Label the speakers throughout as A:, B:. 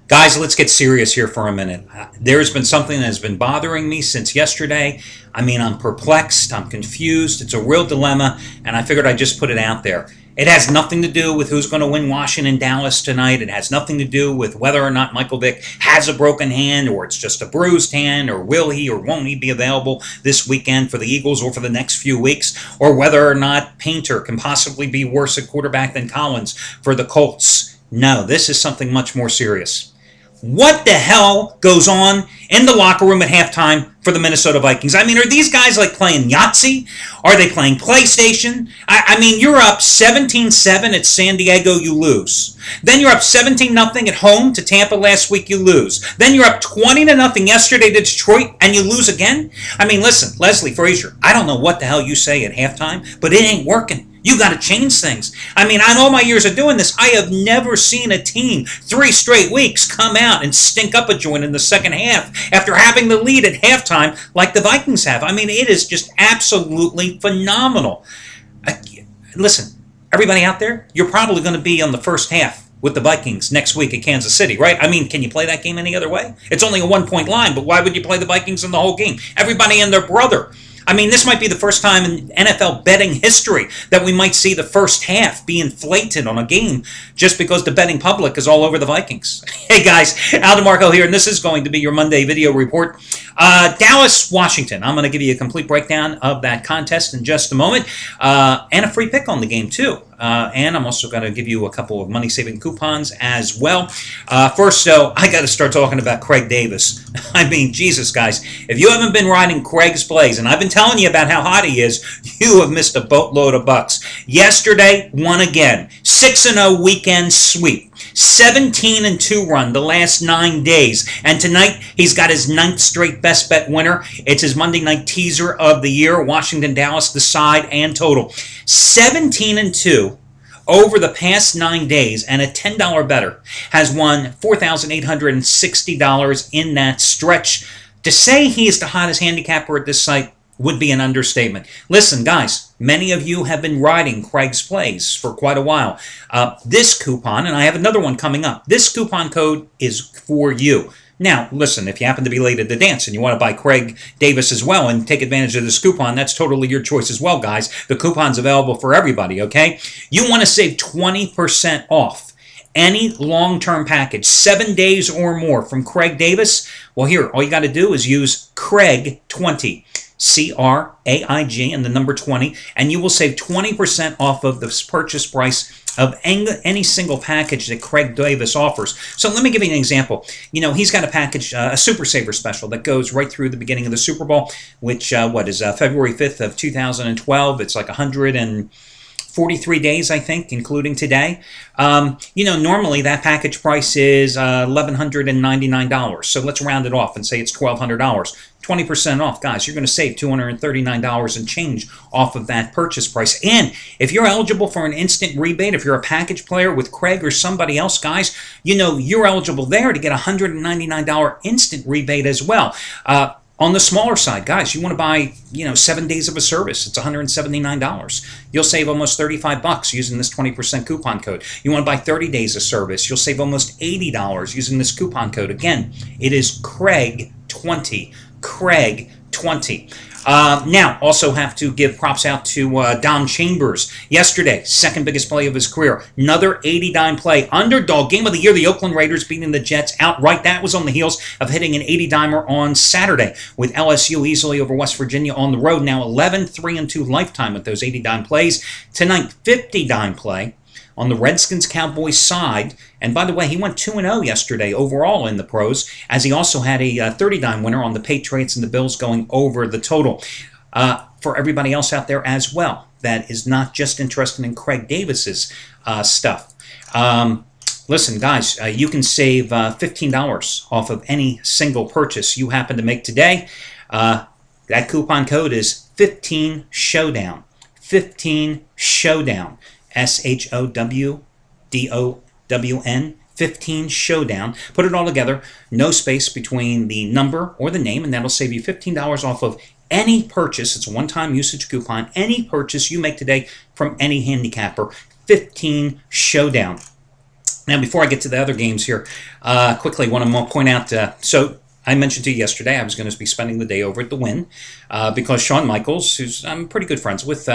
A: Guys, let's get serious here for a minute. There's been something that has been bothering me since yesterday. I mean, I'm perplexed, I'm confused, it's a real dilemma, and I figured I'd just put it out there. It has nothing to do with who's going to win Washington Dallas tonight. It has nothing to do with whether or not Michael Vick has a broken hand, or it's just a bruised hand, or will he or won't he be available this weekend for the Eagles or for the next few weeks, or whether or not Painter can possibly be worse at quarterback than Collins for the Colts. No, this is something much more serious. What the hell goes on in the locker room at halftime for the Minnesota Vikings? I mean, are these guys like playing Yahtzee? Are they playing PlayStation? I mean, you're up 17-7 at San Diego, you lose. Then you're up 17-0 at home to Tampa last week, you lose. Then you're up 20-0 yesterday to Detroit, and you lose again? I mean, listen, Leslie Frazier, I don't know what the hell you say at halftime, but it ain't working. You got to change things. I mean, in all my years of doing this, I have never seen a team 3 straight weeks come out and stink up a joint in the second half after having the lead at halftime like the Vikings have. I mean, it is just absolutely phenomenal. Listen, everybody out there, you're probably going to be on the first half with the Vikings next week at Kansas City, right? I mean, can you play that game any other way? It's only a 1-point line, but why would you play the Vikings in the whole game? Everybody and their brother. I mean, this might be the first time in NFL betting history that we might see the first half be inflated on a game just because the betting public is all over the Vikings. Hey guys, Al DeMarco here, and this is going to be your Monday video report. Dallas, Washington. I'm going to give you a complete breakdown of that contest in just a moment, and a free pick on the game too. And I'm also going to give you a couple of money-saving coupons as well. First, though, I got to start talking about Craig Davis. I mean, Jesus, guys, if you haven't been riding Craig's plays, and I've been telling you about how hot he is, you have missed a boatload of bucks. Yesterday, won again. 6-0 weekend sweep. 17-2 run the last 9 days. And tonight, he's got his 9th straight best bet winner. It's his Monday night teaser of the year, Washington, Dallas, the side and total. 17-2 over the past 9 days, and a $10 bettor has won $4,860 in that stretch. To say he is the hottest handicapper at this site would be an understatement. Listen, guys, many of you have been riding Craig's plays for quite a while. This coupon, and I have another one coming up, this coupon code is for you. Now, listen, if you happen to be late at the dance and you want to buy Craig Davis as well and take advantage of this coupon, that's totally your choice as well, guys. The coupon's available for everybody, okay? You want to save 20% off any long-term package, 7 days or more from Craig Davis. Well, here, all you got to do is use Craig20. C-R-A-I-G and the number 20, and you will save 20% off of the purchase price of any single package that Craig Davis offers. So let me give you an example. You know, he's got a package, a Super Saver special that goes right through the beginning of the Super Bowl, which, February 5th of 2012. It's like 143 days, I think, including today. You know, normally that package price is $1,199. So let's round it off and say it's $1,200. 20% off, guys. You're going to save $239 and change off of that purchase price. And if you're eligible for an instant rebate, if you're a package player with Craig or somebody else, guys, you know, you're eligible there to get a $199 instant rebate as well. On the smaller side, guys, you want to buy, you know, 7 days of a service. It's $179. You'll save almost $35 using this 20% coupon code. You want to buy 30 days of service. You'll save almost $80 using this coupon code. Again, it is Craig20. Craig20. Now, also have to give props out to Dom Chambers. Yesterday, second biggest play of his career. Another 80-dime play. Underdog game of the year, the Oakland Raiders beating the Jets outright. That was on the heels of hitting an 80-dimer on Saturday with LSU easily over West Virginia on the road. Now 11-3-2 lifetime with those 80-dime plays. Tonight, 50-dime play on the Redskins-Cowboys side. And by the way, he went 2-0 yesterday overall in the pros, as he also had a 30-dime winner on the Patriots and the Bills going over the total. For everybody else out there as well that is not just interested in Craig Davis's stuff. Listen, guys, you can save $15 off of any single purchase you happen to make today. That coupon code is 15SHOWDOWN. 15SHOWDOWN. SHOWDOWN, 15 Showdown. Put it all together, no space between the number or the name, and that'll save you $15 off of any purchase. It's a one-time usage coupon. Any purchase you make today from any handicapper, 15 Showdown. Now, before I get to the other games here, quickly want to point out, so I mentioned to you yesterday I was going to be spending the day over at the Wynn because Shawn Michaels, who's I'm pretty good friends with,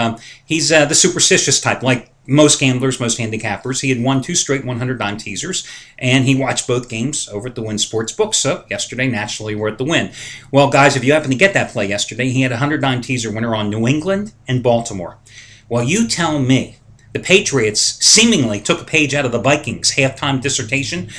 A: he's the superstitious type, like most gamblers, most handicappers. He had won 2 straight 100-dime teasers, and he watched both games over at the Wynn Sportsbook. So yesterday, naturally, we're at the Wynn. Well, guys, if you happen to get that play yesterday, he had a 100-dime teaser winner on New England and Baltimore. Well, you tell me. The Patriots seemingly took a page out of the Vikings' halftime dissertation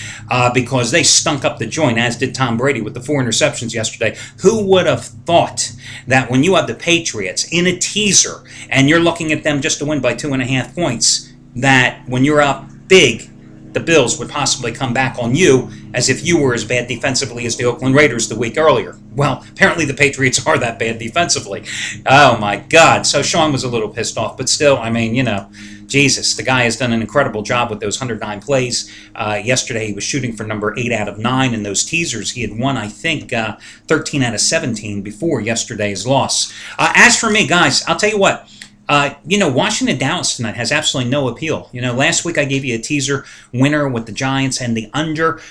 A: because they stunk up the joint, as did Tom Brady with the 4 interceptions yesterday. Who would have thought that when you have the Patriots in a teaser and you're looking at them just to win by 2.5 points, that when you're up big, the Bills would possibly come back on you as if you were as bad defensively as the Oakland Raiders the week earlier. Well, apparently the Patriots are that bad defensively. Oh, my God. So Sean was a little pissed off, but still, I mean, you know, Jesus, the guy has done an incredible job with those 109 plays. Yesterday, he was shooting for number 8 out of 9 in those teasers. He had won, I think, 13 out of 17 before yesterday's loss. As for me, guys, I'll tell you what. You know, Washington-Dallas tonight has absolutely no appeal. You know, last week I gave you a teaser winner with the Giants and the under.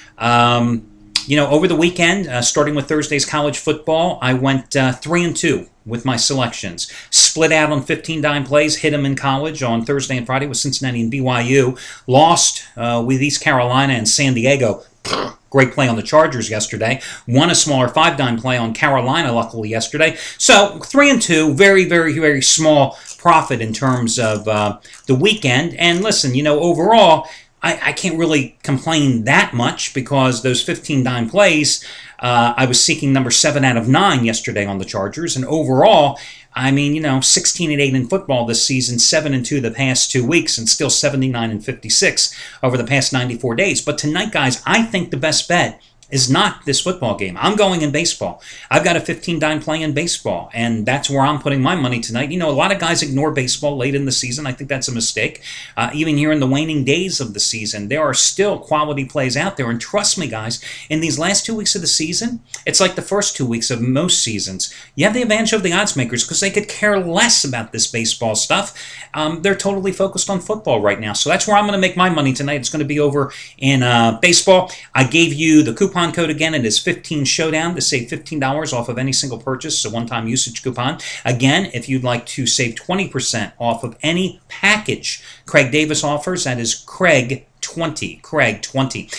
A: You know, over the weekend, starting with Thursday's college football, I went 3-2 with my selections. Split out on 15-dime plays, hit them in college on Thursday and Friday with Cincinnati and BYU. Lost with East Carolina and San Diego. Great play on the Chargers yesterday. Won a smaller 5-dime play on Carolina, luckily, yesterday. So 3-2, very, very, very small profit in terms of the weekend. And listen, you know, overall, I can't really complain that much because those 15-dime plays, I was seeking number 7 out of 9 yesterday on the Chargers. And overall, I mean, you know, 16-8 in football this season, 7-2 the past 2 weeks, and still 79-56 over the past 94 days. But tonight, guys, I think the best bet is not this football game. I'm going in baseball. I've got a 15-dime play in baseball, and that's where I'm putting my money tonight. You know, a lot of guys ignore baseball late in the season. I think that's a mistake. Even here in the waning days of the season, there are still quality plays out there. And trust me, guys, in these last 2 weeks of the season, it's like the first 2 weeks of most seasons. You have the advantage of the odds makers because they could care less about this baseball stuff. They're totally focused on football right now. So that's where I'm going to make my money tonight. It's going to be over in baseball. I gave you the coupon code again. It is 15 Showdown to save $15 off of any single purchase. It's a one-time usage coupon. Again, if you'd like to save 20% off of any package Craig Davis offers, that is Craig20. Craig20.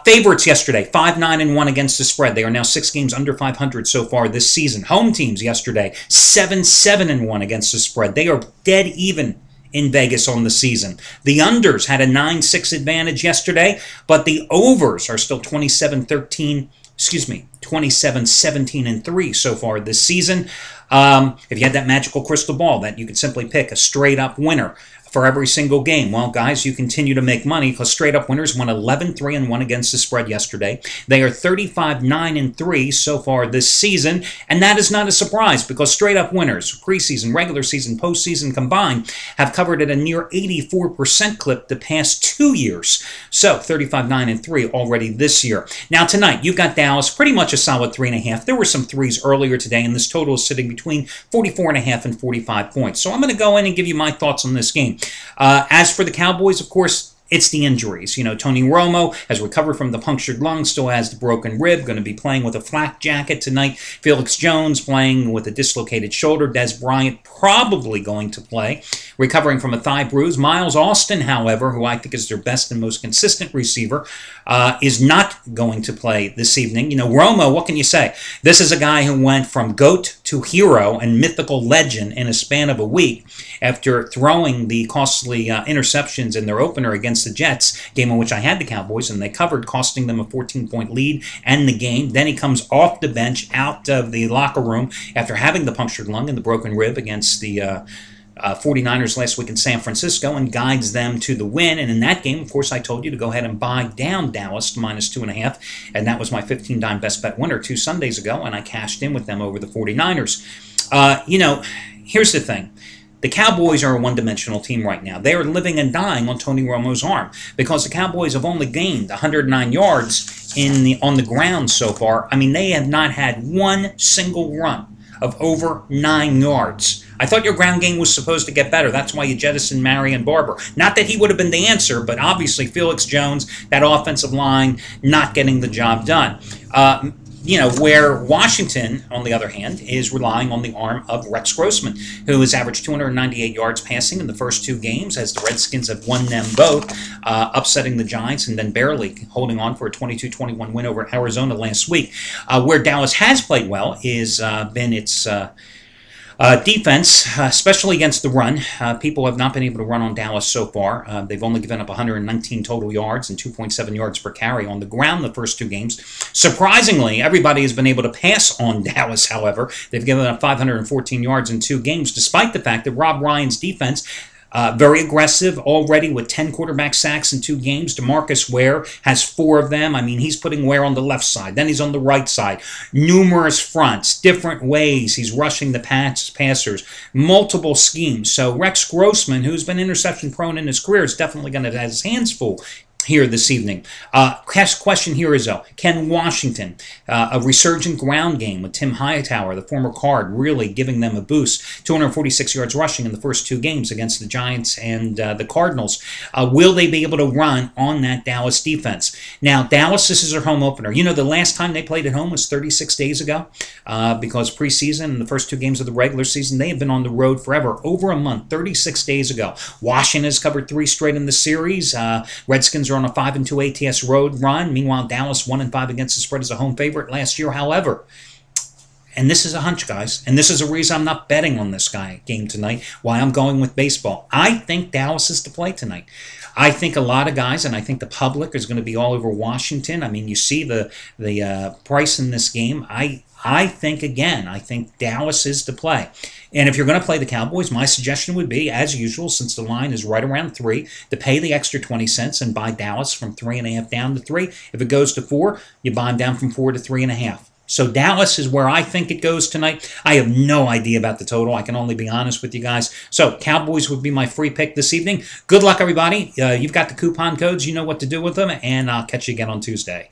A: Favorites yesterday, 5-9-1 against the spread. They are now 6 games under 500 so far this season. Home teams yesterday, 7-7-1 against the spread. They are dead even in Vegas on the season. The unders had a 9-6 advantage yesterday, but the overs are still 27-17-3 so far this season. If you had that magical crystal ball that you could simply pick a straight up winner for every single game. Well, guys, you continue to make money because straight up winners won 11-3-1 against the spread yesterday. They are 35-9-3 so far this season, and that is not a surprise because straight up winners, preseason, regular season, postseason combined, have covered at a near 84% clip the past 2 years. So 35-9-3 already this year. Now tonight, you've got Dallas, pretty much a solid 3.5. There were some threes earlier today, and this total is sitting between 44.5 and 45 points. So I'm going to go in and give you my thoughts on this game. As for the Cowboys, of course, it's the injuries. You know, Tony Romo has recovered from the punctured lung, still has the broken rib, going to be playing with a flak jacket tonight. Felix Jones playing with a dislocated shoulder. Des Bryant probably going to play, recovering from a thigh bruise. Miles Austin, however, who I think is their best and most consistent receiver, is not going to play this evening. You know, Romo, what can you say? This is a guy who went from GOAT to hero and mythical legend in a span of a week after throwing the costly interceptions in their opener against the Jets, game in which I had the Cowboys, and they covered, costing them a 14-point lead and the game. Then he comes off the bench, out of the locker room, after having the punctured lung and the broken rib against the 49ers last week in San Francisco, and guides them to the win. And in that game, of course, I told you to go ahead and buy down Dallas to -2.5, and that was my 15-dime best bet winner 2 Sundays ago, and I cashed in with them over the 49ers. You know, here's the thing. The Cowboys are a one-dimensional team right now. They are living and dying on Tony Romo's arm because the Cowboys have only gained 109 yards on the ground so far. I mean, they have not had one single run of over 9 yards. I thought your ground game was supposed to get better. That's why you jettisoned Marion Barber. Not that he would have been the answer, but obviously Felix Jones, that offensive line, not getting the job done. Where Washington, on the other hand, is relying on the arm of Rex Grossman, who has averaged 298 yards passing in the first 2 games, as the Redskins have won them both, upsetting the Giants and then barely holding on for a 22-21 win over Arizona last week. Where Dallas has played well is been its defense, especially against the run. People have not been able to run on Dallas so far. They've only given up 119 total yards and 2.7 yards per carry on the ground the first 2 games. Surprisingly, everybody has been able to pass on Dallas, however. They've given up 514 yards in 2 games, despite the fact that Rob Ryan's defense very aggressive already with 10 quarterback sacks in 2 games. DeMarcus Ware has 4 of them. I mean, he's putting Ware on the left side. Then he's on the right side. Numerous fronts, different ways. He's rushing the passers. Multiple schemes. So Rex Grossman, who's been interception prone in his career, is definitely going to have his hands full here this evening. Question here is, can Washington, a resurgent ground game with Tim Hightower, the former Card, really giving them a boost, 246 yards rushing in the first 2 games against the Giants and the Cardinals, will they be able to run on that Dallas defense? Now, Dallas, this is their home opener. You know, the last time they played at home was 36 days ago, because preseason and the first 2 games of the regular season, they have been on the road forever, over a month, 36 days ago. Washington has covered 3 straight in the series. Redskins are on a 5-2 ATS road run. Meanwhile, Dallas 1-5 against the spread as a home favorite last year. However, and this is a hunch, guys, and this is a reason I'm not betting on this game tonight, why I'm going with baseball. I think Dallas is to play tonight. I think a lot of guys, and I think the public is going to be all over Washington. I mean, you see the price in this game. I think Dallas is to play. And if you're going to play the Cowboys, my suggestion would be, as usual, since the line is right around 3, to pay the extra 20 cents and buy Dallas from 3.5 down to 3. If it goes to 4, you buy them down from 4 to 3.5. So Dallas is where I think it goes tonight. I have no idea about the total. I can only be honest with you guys. So Cowboys would be my free pick this evening. Good luck, everybody. You've got the coupon codes. You know what to do with them. And I'll catch you again on Tuesday.